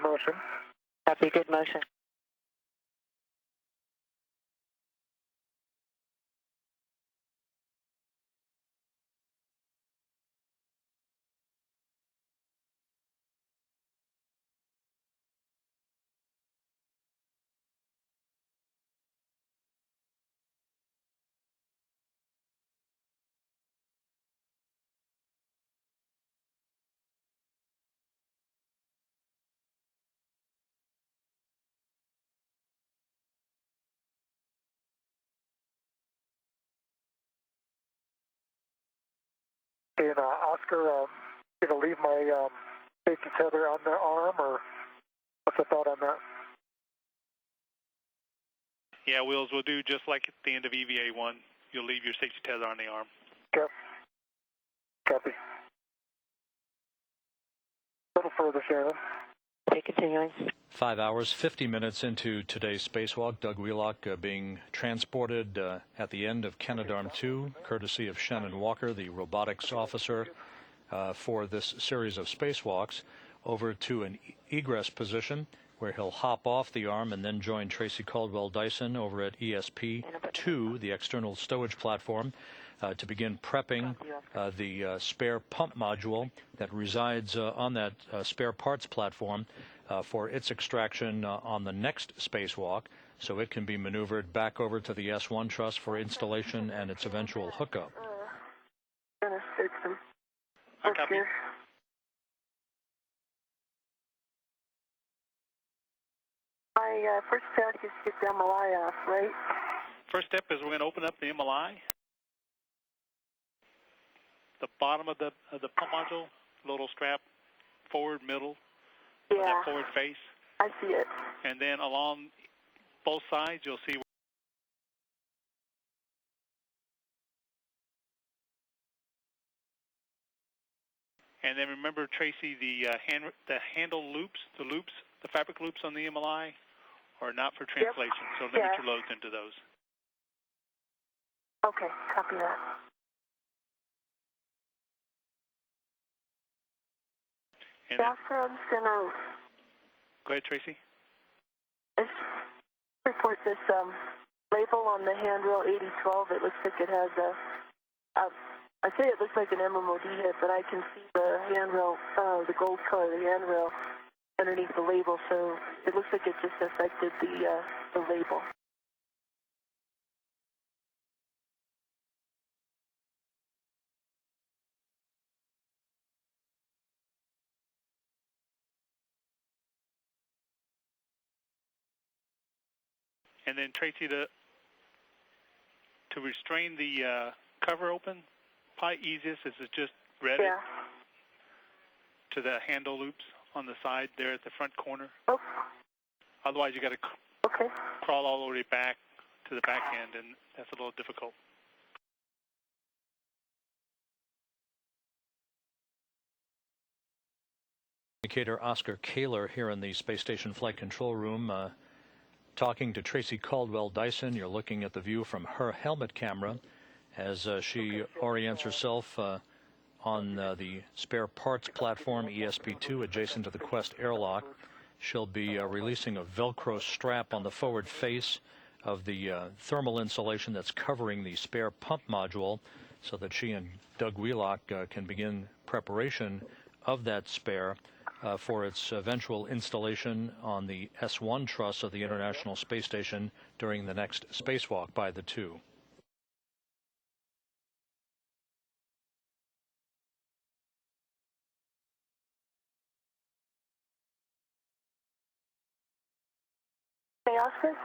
motion. Copy, good motion. And Oscar, gonna leave my safety tether on the arm, or what's the thought on that? Yeah, Wills, we'll do just like at the end of EVA-1. You'll leave your safety tether on the arm. Okay. Copy. A little further, Shannon. Okay, continuing. 5 hours, 50 minutes into today's spacewalk, Doug Wheelock being transported at the end of Canadarm2, courtesy of Shannon Walker, the robotics officer for this series of spacewalks, over to an egress position where he'll hop off the arm and then join Tracy Caldwell Dyson over at ESP-2, the external stowage platform, to begin prepping the spare pump module that resides on that spare parts platform for its extraction on the next spacewalk, so it can be maneuvered back over to the S1 truss for installation and its eventual hookup. Copy. My first step is to get the MLI off, right? First step is we're going to open up the MLI. The bottom of the pump module, little strap, forward, middle, that forward face. I see it. And then along both sides, you'll see. And then remember, Tracy, the handle loops, the fabric loops on the MLI are not for translation, so limit your loads into those. Okay, copy that. And Doctor, I'm just gonna. Go ahead, Tracy. Report this label on the handrail 8012. It looks like it has I say it looks like an MMOD hit, but I can see the handrail, the gold color of the handrail underneath the label, so it looks like it just affected the label. And then Tracy, to restrain the cover open, probably easiest is to just red it to the handle loops on the side there at the front corner. Oh. Otherwise, you got to crawl all the way back to the back end, and that's a little difficult. Communicator Oscar Kaler here in the Space Station Flight Control Room, talking to Tracy Caldwell Dyson. You're looking at the view from her helmet camera as she orients herself on the spare parts platform ESP-2 adjacent to the Quest airlock. She'll be releasing a Velcro strap on the forward face of the thermal insulation that's covering the spare pump module so that she and Doug Wheelock can begin preparation of that spare for its eventual installation on the S1 truss of the International Space Station during the next spacewalk by the two. Hey, Oscar?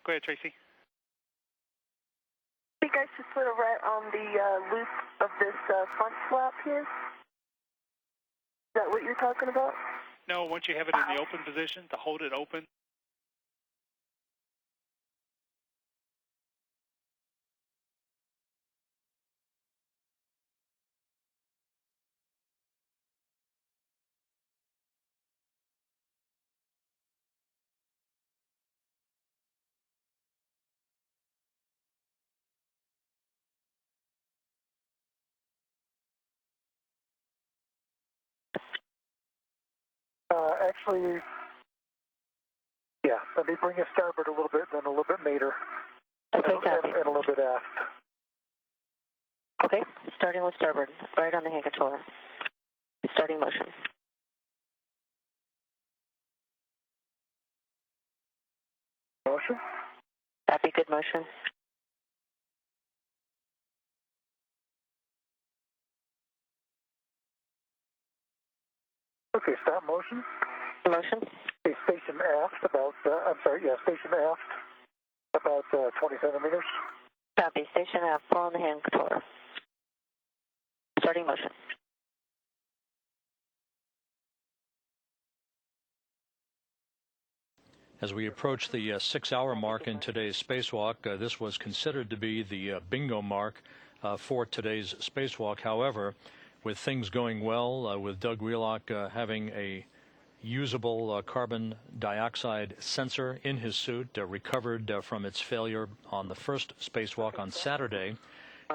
Go ahead, Tracy. You guys just put a right on the loop of this front flap here? Is that what you're talking about? No, once you have it in the open position, to hold it open. Actually, yeah, let me bring you starboard a little bit, then a little bit later. Okay, and copy. a little bit aft. Okay, starting with starboard, right on the hand controller. Starting motion. Motion. Copy, good motion. Okay, stop motion. Motion. Okay, station aft about, station aft about 20 centimeters. Copy, station aft, full on the hand controller. Starting motion. As we approach the 6-hour mark in today's spacewalk, this was considered to be the bingo mark for today's spacewalk. However, with things going well, with Doug Wheelock having a usable carbon dioxide sensor in his suit, recovered from its failure on the first spacewalk on Saturday,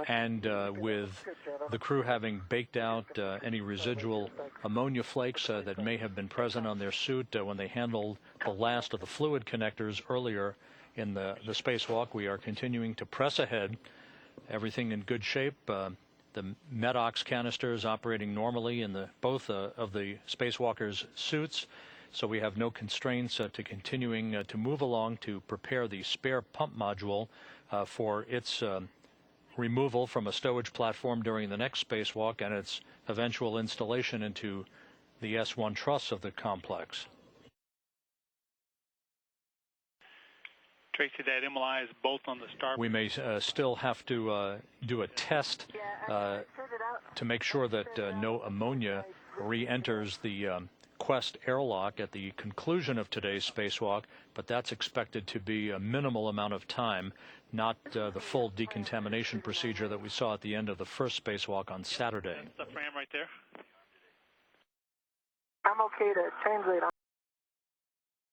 and with the crew having baked out any residual ammonia flakes that may have been present on their suit when they handled the last of the fluid connectors earlier in the spacewalk, we are continuing to press ahead. Everything in good shape. The MEDOX canisters operating normally in both of the spacewalkers' suits, so we have no constraints to continuing to move along to prepare the spare pump module for its removal from a stowage platform during the next spacewalk and its eventual installation into the S1 truss of the complex. Tracy, that MLI is both on the starboard. We may still have to do a test to make sure that no ammonia re-enters the Quest airlock at the conclusion of today's spacewalk, but that's expected to be a minimal amount of time, not the full decontamination procedure that we saw at the end of the first spacewalk on Saturday. That's the ram right there. I'm okay to translate on.